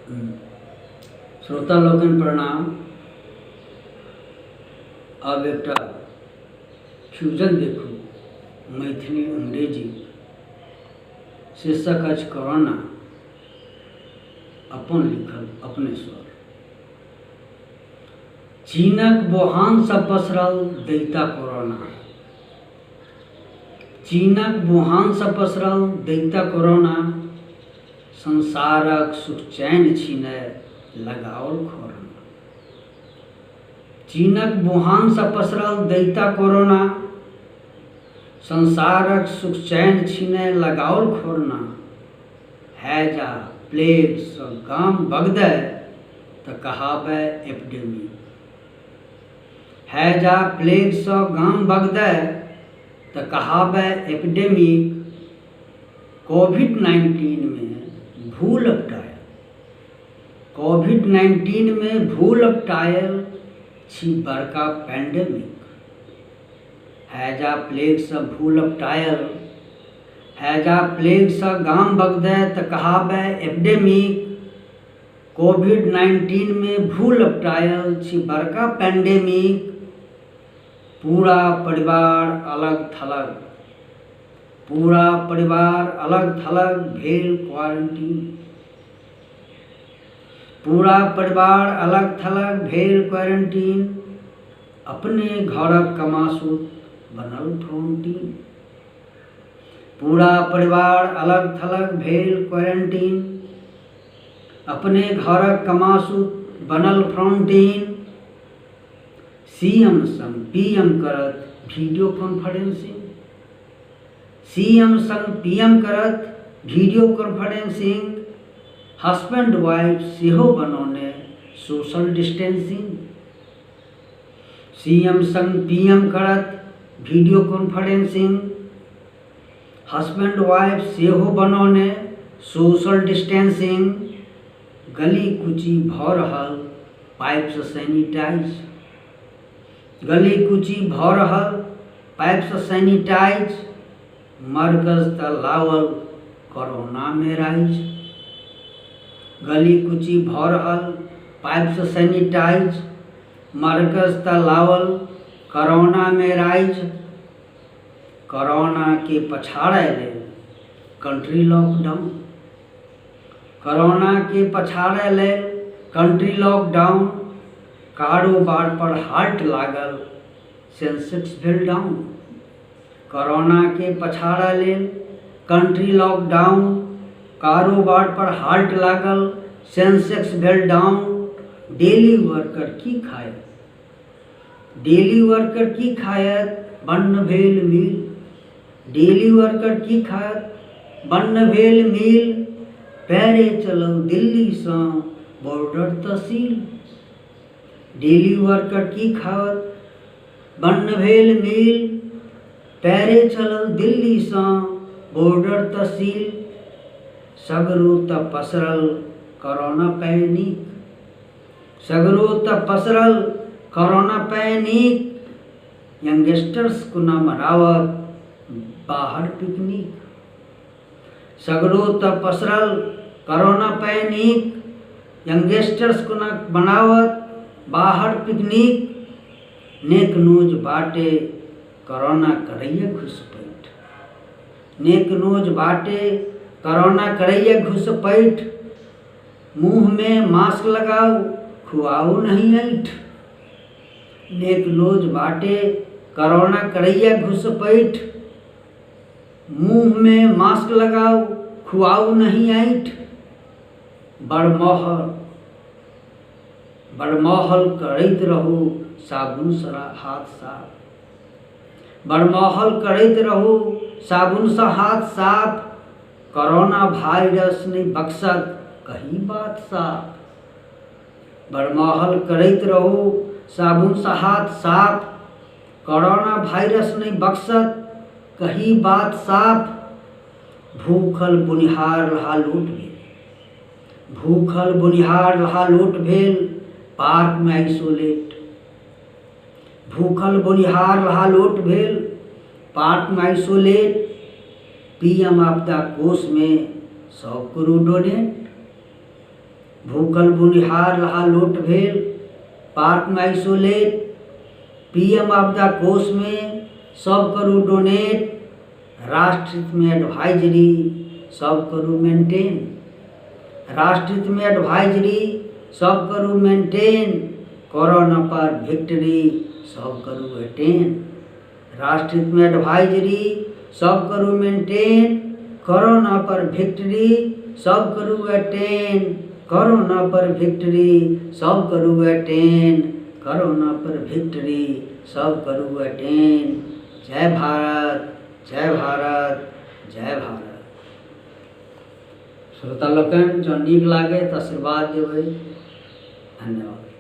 श्रोता लोकन प्रणाम। अब एक फ्यूजन देखू मैथिली अंग्रेजी शीर्षक अछि कोरोना अपन लिखल अपने स्वर। चीनक वुहान सँ पसरल दैता कोरोना। चीनक वुहान सँ पसरल दैता कोरोना संसारक सुख चैन छीनय लगाओल कोरोना। चीनक वुहान सँ पसरल दैता कोरोना संसारक सुख चैन छीनय लगाओल कोरोना। हैजा प्लेग सँ गाम बगदै तऽ कहाबै एपिडेमिक। हैजा प्लेग सँ गाम बगदै तऽ कहाबै एपिडेमिक। कोविड-19 में भूल अपटायल। कोविड-19 में भूल अपटायल छी बड़का पैंडेमिक। हैजा प्लेग सँ भूल अपटायल। हैजा प्लेग सँ गाम बगदै तऽ कहाबै एपिडेमिक। कोविड-19 में भूल अपटायल छी बड़का पैंडेमिक। पूरा परिवार अलग थलग। पूरा परिवार अलग थलग भेल क्वारंटीन। पूरा परिवार अलग थलग भेल क्वारंटीन। अपने घरक कमासुत बनल फ्रंटीन। पूरा परिवार अलग थलग भेल क्वारंटीन। अपने घरक कमासुत बनल फ्रंटीन। सीएम संग पीएम करत वीडियो कॉन्फ्रेंसिंग। सीएम संग पीएम करत वीडियो कॉन्फ्रेंसिंग। हस्बैंड वाइफ सेहो बनौने सोशल डिस्टेंसिंग। सीएम संग पीएम करत वीडियो कॉन्फ्रेंसिंग। हस्बैंड वाइफ सेहो बनौने सोशल डिस्टेंसिंग। गली कुची भऽ रहल पाइप सँ सैनिटाइज। गली कुची भऽ रहल पाइप सँ सैनिटाइज। मरकज तऽ लावल कोरोना में राइज। गली कुची भऽ रहल पाइप सँ सैनिटाइज। मरकज तऽ लावल कोरोना में राइज। कोरोना के पछाड़ै लेल कंट्री लॉकडाउन। कोरोना के पछाड़ै लेल कंट्री लॉकडाउन। कारोबार पर हाल्ट लागल सेंसेक्स भेल डाउन। कोरोना के पछाड़ै लेल कंट्री लॉकडाउन। कारोबार पर हाल्ट लागल सेंसेक्स भेल डाउन। डेली वर्कर की खायत? डेली वर्कर की खायत? बन्न भेल मील। डेली वर्कर की खायत? बन्न भेल मील। पैरे चलल दिल्ली सँ बॉर्डर तहसील। डेली वर्कर की खायत? बन्न भेल मील। पैरे चलल दिल्ली सँ बॉर्डर तहसील। सगरो तऽ पसरल कोरोना पैनिक। सगरो तऽ पसरल कोरोना पैनिक। यंगस्टर्स कोना मनावत बाहर पिकनिक। सगरो तऽ पसरल कोरोना पैनिक। यंगस्टर्स कोना मनावत बाहर पिकनिक। नेक नोज बाटे कोरोना करैया घुसपैठ। नेक नोज बाटे कोरोना करैया घुसपैठ। मुंह में मास्क लगाओ खुआओ नहीं ऐठ। नेक नोज बाटे कोरोना करैया घुसपैठ। मुंह में मास्क लगाओ खुआओ नहीं ऐठ। बड़मौहल करैत रहू साबुन सँ हाथ साफ। बड़मौहल करैत रहू साबुन सँ हाथ साफ। कोरोना वायरस नहीं बख्शत कही बात साफ। बड़मौहल करैत रहू साबुन सँ हाथ साफ। कोरोना वायरस नहीं बख्शत कही बात साफ। भूखल बुनिहार लहालूट भेल। भूखल बुनिहार लहालूट भेल पार्क में आइसोलेट। भूखल बुनिहार लहालूट भेल पार्क में आइसोलेट। पीएम आपदा कोष में 100 करोड़ डोनेट। भूखल बुनिहार लहा लोट भेल, पार्क में आइसोलेट, पीएम आपदा कोष में सब करू डोनेट, राष्ट्रहित में एडवाइजरी सब करू मेंटेन, राष्ट्रहित में एडवाइजरी सब करू मेंटेन, कोरोना पर विक्ट्री सब करू अटेन, राष्ट्रहित में एडवाइजरी सब करू मेंटेन, कोरोना पर विक्ट्री सब करू अटेन, कोरोना पर विक्ट्री सब करू अटेन, कोरोना पर विक्ट्री सब करू अटेन। जय भारत, जय भारत, जय भारत। श्रोता लोकन जो नीक लागे तो आशीर्वाद देवे। धन्यवाद।